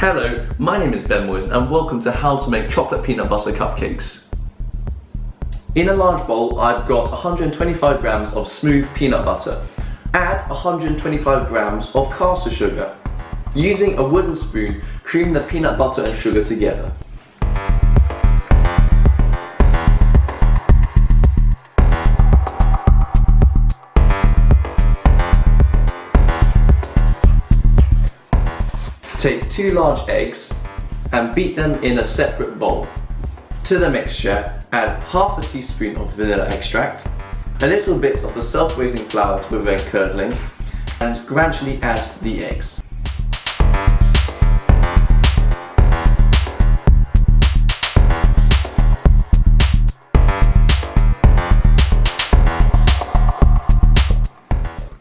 Hello, my name is Moisan and welcome to how to make chocolate peanut butter cupcakes. In a large bowl, I've got 125 grams of smooth peanut butter. Add 125 grams of caster sugar. Using a wooden spoon, cream the peanut butter and sugar together. Take 2 large eggs and beat them in a separate bowl. To the mixture, add half a teaspoon of vanilla extract, a little bit of the self-raising flour to prevent curdling, and gradually add the eggs.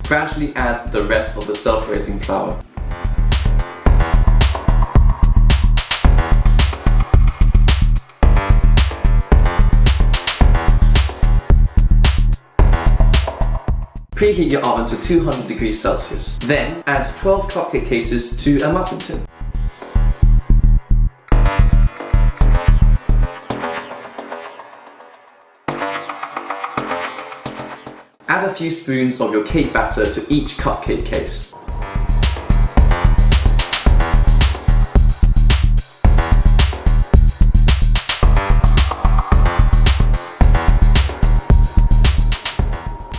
Gradually add the rest of the self-raising flour. Preheat your oven to 200 degrees Celsius. Then add 12 cupcake cases to a muffin tin. Add a few spoons of your cake batter to each cupcake case.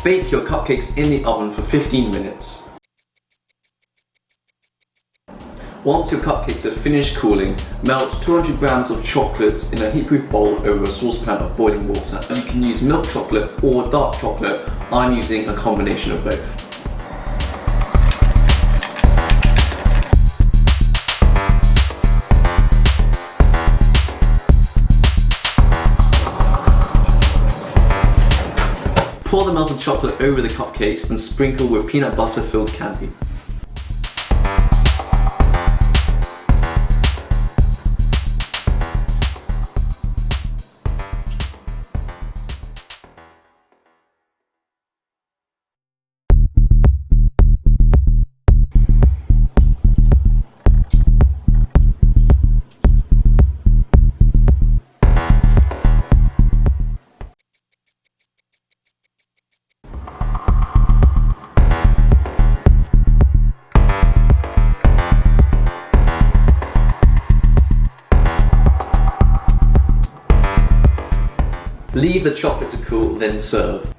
Bake your cupcakes in the oven for 15 minutes. Once your cupcakes have finished cooling, melt 200 grams of chocolate in a heat-proof bowl over a saucepan of boiling water. You can use milk chocolate or dark chocolate. I'm using a combination of both. Pour the melted chocolate over the cupcakes and sprinkle with peanut butter filled candy. Leave the chocolate to cool, then serve.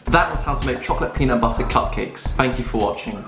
That was how to make chocolate peanut butter cupcakes. Thank you for watching.